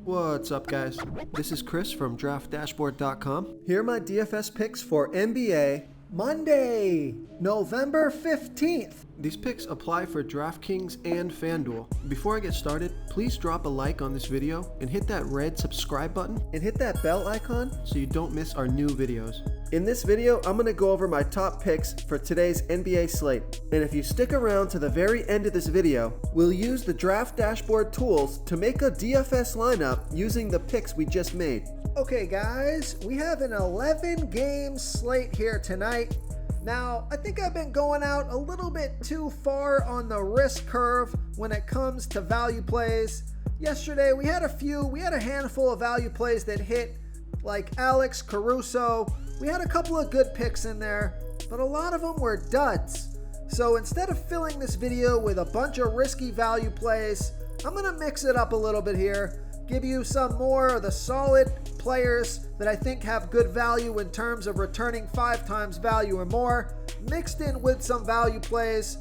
What's up, guys? This is Chris from DraftDashboard.com. Here are my DFS picks for NBA Monday, November 15th. These picks apply for DraftKings and FanDuel. Before I get started, please drop a like on this video and hit that red subscribe button and hit that bell icon so you don't miss our new videos. In this video, I'm going to go over my top picks for today's NBA slate. And if you stick around to the very end of this video, we'll use the Draft Dashboard tools to make a DFS lineup using the picks we just made. Okay guys, we have an 11-game slate here tonight. Now, I think I've been going out a little bit too far on the risk curve when it comes to value plays. Yesterday, we had a handful of value plays that hit, like Alex Caruso. We had a couple of good picks in there, but a lot of them were duds. So instead of filling this video with a bunch of risky value plays, I'm going to mix it up a little bit here, give you some more of the solid players that I think have good value in terms of returning 5 times value or more, mixed in with some value plays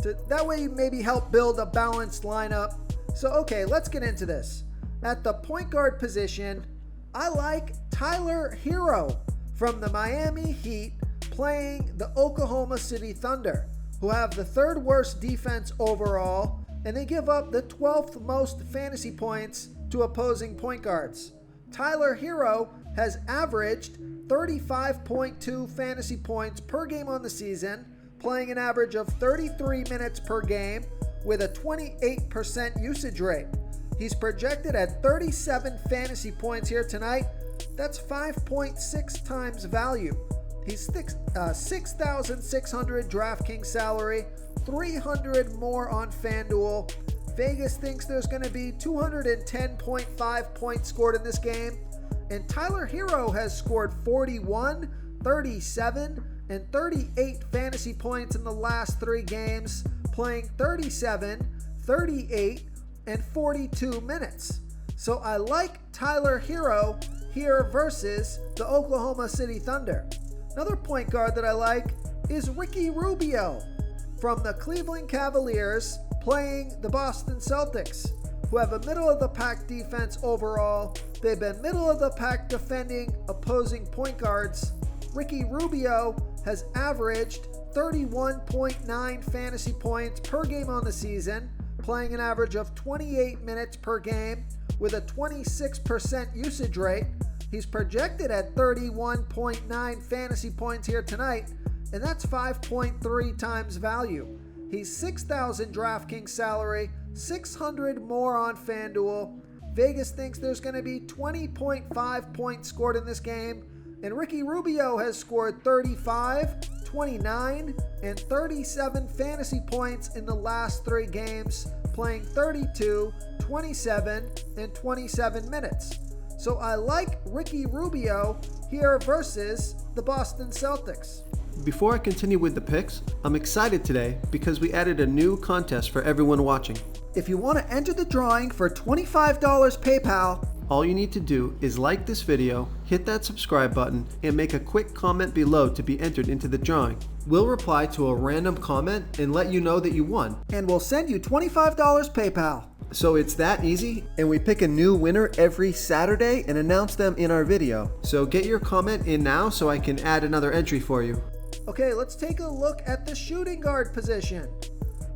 to that way maybe help build a balanced lineup. So okay, let's get into this. At the point guard position, I like Tyler Hero from the Miami Heat playing the Oklahoma City Thunder, who have the 3rd worst defense overall, and they give up the 12th most fantasy points to opposing point guards. Tyler Hero has averaged 35.2 fantasy points per game on the season, playing an average of 33 minutes per game with a 28% usage rate. He's projected at 37 fantasy points here tonight. That's 5.6 times value. He's 6,600 DraftKings salary, 300 more on FanDuel. Vegas thinks there's going to be 210.5 points scored in this game. And Tyler Hero has scored 41, 37, and 38 fantasy points in the last 3 games, playing 37, 38, and 42 minutes. So I like Tyler Hero here versus the Oklahoma City Thunder. Another point guard that I like is Ricky Rubio from the Cleveland Cavaliers playing the Boston Celtics, who have a middle-of-the-pack defense overall. They've been middle-of-the-pack defending opposing point guards. Ricky Rubio has averaged 31.9 fantasy points per game on the season, playing an average of 28 minutes per game with a 26% usage rate. He's projected at 31.9 fantasy points here tonight, and that's 5.3 times value. He's 6,000 DraftKings salary, 600 more on FanDuel. Vegas thinks there's going to be 20.5 points scored in this game, and Ricky Rubio has scored 35, 29, and 37 fantasy points in the last 3 games, playing 32, 27, and 27 minutes. So I like Ricky Rubio here versus the Boston Celtics. Before I continue with the picks, I'm excited today because we added a new contest for everyone watching. If you want to enter the drawing for $25 PayPal, all you need to do is like this video, hit that subscribe button, and make a quick comment below to be entered into the drawing. We'll reply to a random comment and let you know that you won. And we'll send you $25 PayPal. So it's that easy, and we pick a new winner every Saturday and announce them in our video. So get your comment in now so I can add another entry for you. Okay, let's take a look at the shooting guard position.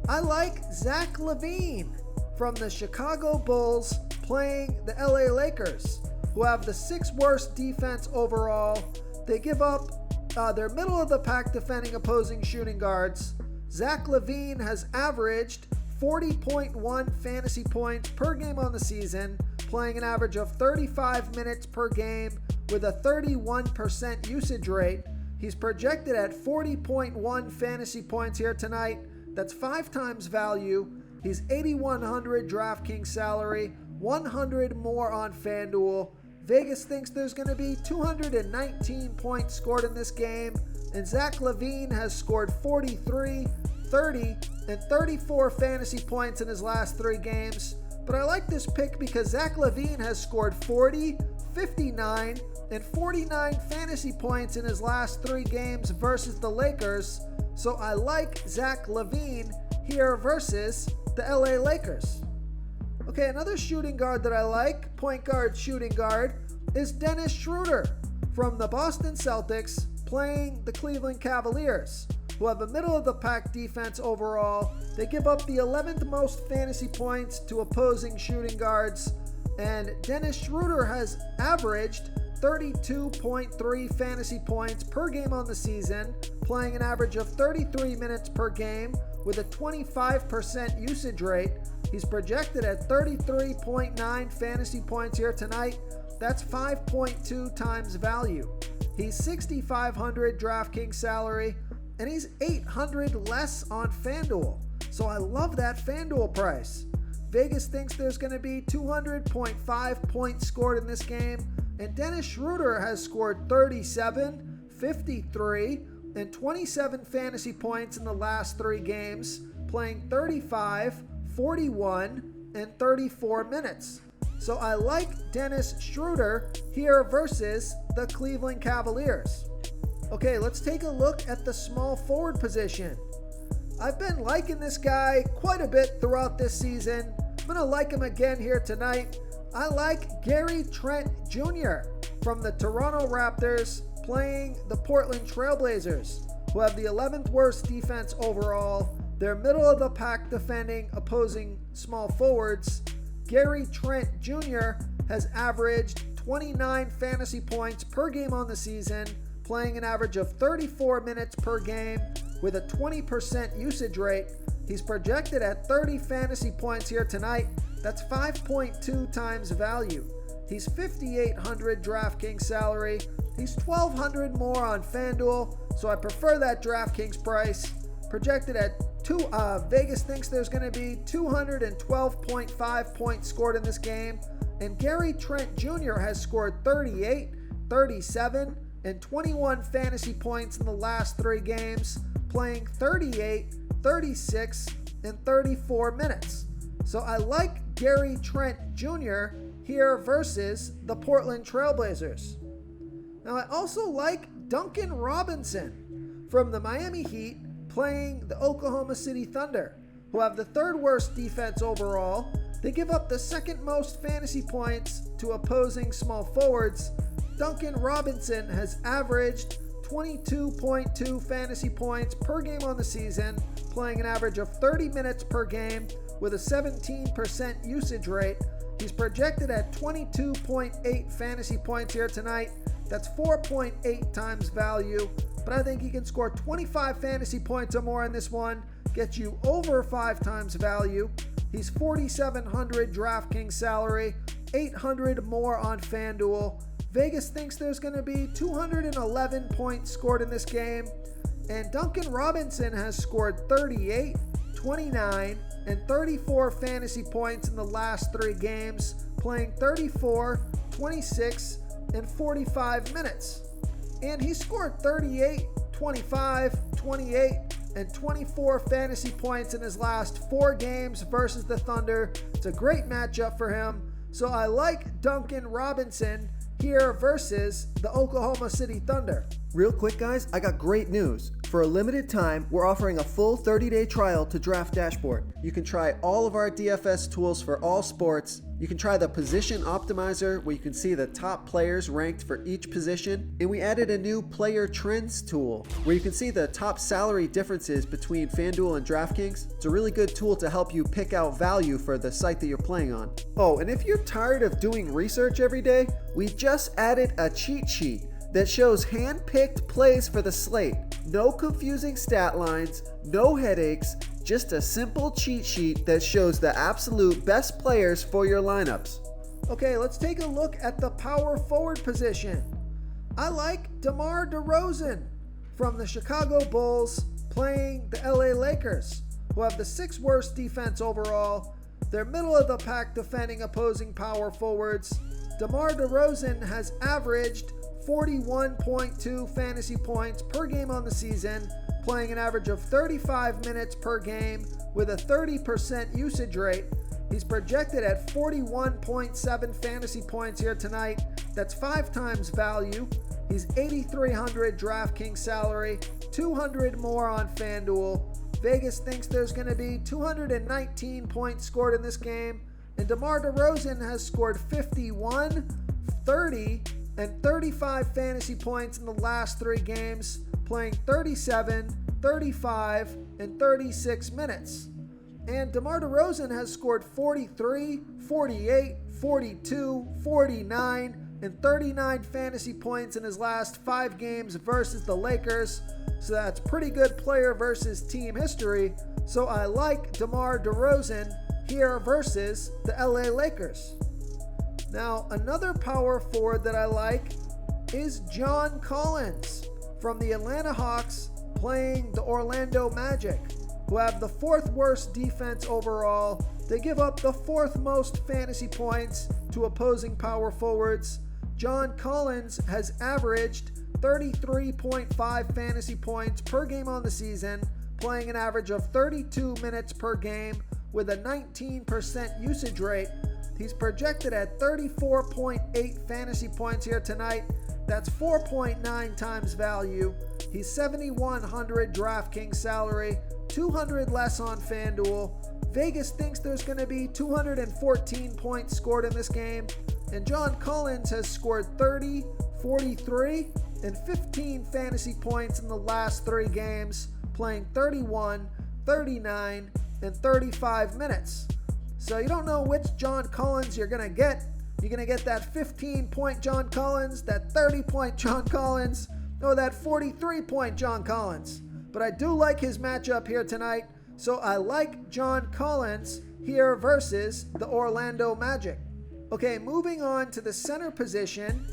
I like Zach LaVine from the Chicago Bulls playing the LA Lakers, who have the 6th worst defense overall. They give up their middle-of-the-pack defending opposing shooting guards. Zach LaVine has averaged 40.1 fantasy points per game on the season, playing an average of 35 minutes per game with a 31% usage rate. He's projected at 40.1 fantasy points here tonight. That's 5 times value. He's 8,100 DraftKings salary, 100 more on FanDuel. Vegas thinks there's going to be 219 points scored in this game, and Zach LaVine has scored 43, 30, and 34 fantasy points in his last 3 games. But I like this pick because Zach LaVine has scored 40, 59, and 49 fantasy points in his last 3 games versus the Lakers. So I like Zach LaVine here versus the LA Lakers. Okay, another shooting guard that I like, point guard, shooting guard, is Dennis Schroeder from the Boston Celtics playing the Cleveland Cavaliers, who have a middle-of-the-pack defense overall. They give up the 11th most fantasy points to opposing shooting guards, and Dennis Schroeder has averaged 32.3 fantasy points per game on the season, playing an average of 33 minutes per game with a 25% usage rate. He's projected at 33.9 fantasy points here tonight. That's 5.2 times value. He's $6,500 DraftKings salary, and he's $800 less on FanDuel. So I love that FanDuel price. Vegas thinks there's going to be 200.5 points scored in this game, and Dennis Schroeder has scored 37, 53, and 27 fantasy points in the last 3 games, playing 35, 41, and 34 minutes. So I like Dennis Schroeder here versus the Cleveland Cavaliers. Okay, let's take a look at the small forward position. I've been liking this guy quite a bit throughout this season. I'm going to like him again here tonight. I like Gary Trent Jr. from the Toronto Raptors playing the Portland Trailblazers, who have the 11th worst defense overall. They're middle of the pack defending opposing small forwards. Gary Trent Jr. has averaged 29 fantasy points per game on the season, playing an average of 34 minutes per game with a 20% usage rate. He's projected at 30 fantasy points here tonight. That's 5.2 times value. He's $5,800 DraftKings salary. He's $1,200 more on FanDuel, so I prefer that DraftKings price. Projected at Vegas thinks there's going to be 212.5 points scored in this game, and Gary Trent Jr. has scored 38, 37, and 21 fantasy points in the last 3 games, playing 38, 36, and 34 minutes. So I like Gary Trent Jr. here versus the Portland Trailblazers. Now I also like Duncan Robinson from the Miami Heat playing the Oklahoma City Thunder, who have the 3rd worst defense overall. They give up the 2nd most fantasy points to opposing small forwards. Duncan Robinson has averaged 22.2 fantasy points per game on the season, playing an average of 30 minutes per game with a 17% usage rate. He's projected at 22.8 fantasy points here tonight. That's 4.8 times value, but I think he can score 25 fantasy points or more in this one, get you over 5 times value. He's $4,700 DraftKings salary, $800 more on FanDuel. Vegas thinks there's going to be 211 points scored in this game, and Duncan Robinson has scored 38, 29, and 34 fantasy points in the last 3 games, playing 34, 26, and 45 minutes. And he scored 38, 25, 28, and 24 fantasy points in his last 4 games versus the Thunder. It's a great matchup for him. So I like Duncan Robinson here versus the Oklahoma City Thunder. Real quick, guys, I got great news. For a limited time, we're offering a full 30-day trial to Draft Dashboard. You can try all of our DFS tools for all sports. You can try the Position Optimizer, where you can see the top players ranked for each position. And we added a new Player Trends tool, where you can see the top salary differences between FanDuel and DraftKings. It's a really good tool to help you pick out value for the site that you're playing on. Oh, and if you're tired of doing research every day, we just added a cheat sheet that shows hand-picked plays for the slate. No confusing stat lines, no headaches, just a simple cheat sheet that shows the absolute best players for your lineups. Okay, let's take a look at the power forward position. I like DeMar DeRozan from the Chicago Bulls playing the LA Lakers, who have the 6th worst defense overall. They're middle of the pack defending opposing power forwards. DeMar DeRozan has averaged 41.2 fantasy points per game on the season, playing an average of 35 minutes per game with a 30% usage rate. He's projected at 41.7 fantasy points here tonight. That's 5 times value. He's $8,300 DraftKings salary, $200 more on FanDuel. Vegas thinks there's going to be 219 points scored in this game, And DeMar DeRozan has scored 51, 30, and 35 fantasy points in the last 3 games, playing 37, 35, and 36 minutes. And DeMar DeRozan has scored 43, 48, 42, 49, and 39 fantasy points in his last 5 games versus the Lakers. So that's pretty good player versus team history. So I like DeMar DeRozan here versus the LA Lakers. Now, another power forward that I like is John Collins from the Atlanta Hawks playing the Orlando Magic, who have the 4th worst defense overall. They give up the 4th most fantasy points to opposing power forwards. John Collins has averaged 33.5 fantasy points per game on the season, playing an average of 32 minutes per game with a 19% usage rate. He's projected at 34.8 fantasy points here tonight. That's 4.9 times value. He's 7,100 DraftKings salary, 200 less on FanDuel. Vegas thinks there's going to be 214 points scored in this game. And John Collins has scored 30, 43, and 15 fantasy points in the last 3 games, playing 31, 39, and 35 minutes. So you don't know which John Collins you're going to get. You're going to get that 15-point John Collins, that 30-point John Collins, or that 43-point John Collins. But I do like his matchup here tonight, so I like John Collins here versus the Orlando Magic. Okay, moving on to the center position,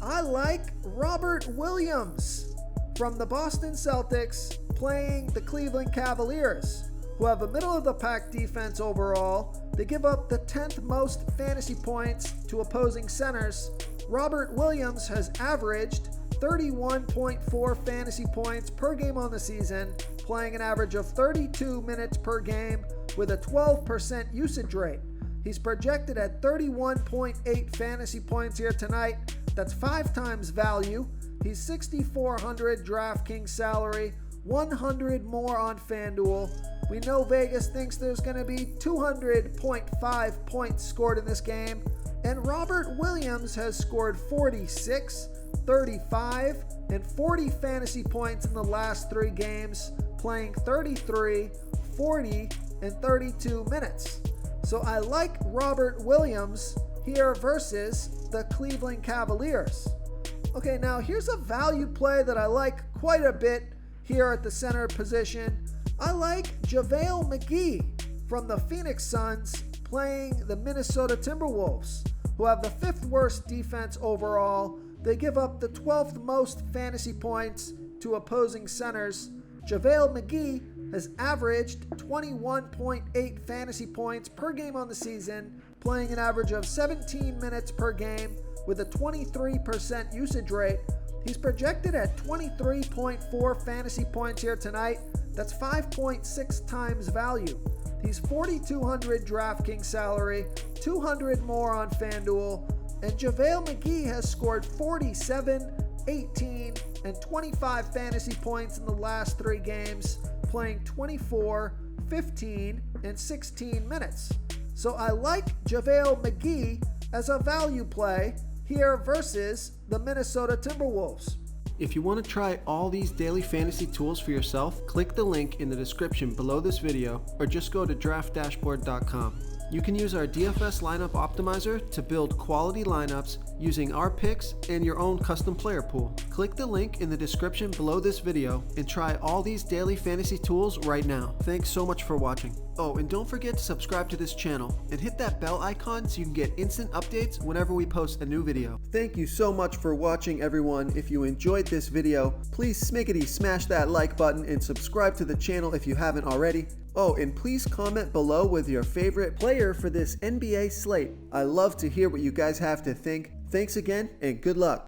I like Robert Williams from the Boston Celtics playing the Cleveland Cavaliers, who have a middle-of-the-pack defense overall. They give up the 10th most fantasy points to opposing centers. Robert Williams has averaged 31.4 fantasy points per game on the season, playing an average of 32 minutes per game with a 12% usage rate. He's projected at 31.8 fantasy points here tonight. That's 5 times value. He's 6,400 DraftKings salary, 100 more on FanDuel. We know Vegas thinks there's going to be 200.5 points scored in this game. And Robert Williams has scored 46, 35, and 40 fantasy points in the last 3 games, playing 33, 40, and 32 minutes. So I like Robert Williams here versus the Cleveland Cavaliers. Okay, now here's a value play that I like quite a bit here at the center position. I like JaVale McGee from the Phoenix Suns playing the Minnesota Timberwolves, who have the 5th worst defense overall. They give up the 12th most fantasy points to opposing centers. JaVale McGee has averaged 21.8 fantasy points per game on the season, playing an average of 17 minutes per game with a 23% usage rate. He's projected at 23.4 fantasy points here tonight. That's 5.6 times value. He's 4,200 DraftKings salary, 200 more on FanDuel, and JaVale McGee has scored 47, 18, and 25 fantasy points in the last 3 games, playing 24, 15, and 16 minutes. So I like JaVale McGee as a value play here versus the Minnesota Timberwolves. If you want to try all these daily fantasy tools for yourself, click the link in the description below this video or just go to draftdashboard.com. You can use our DFS lineup optimizer to build quality lineups using our picks and your own custom player pool. Click the link in the description below this video and try all these daily fantasy tools right now. Thanks so much for watching. Oh, and don't forget to subscribe to this channel and hit that bell icon so you can get instant updates whenever we post a new video. Thank you so much for watching, everyone. If you enjoyed this video, please smiggity smash that like button and subscribe to the channel if you haven't already. Oh, and please comment below with your favorite player for this NBA slate. I love to hear what you guys have to think. Thanks again, and good luck.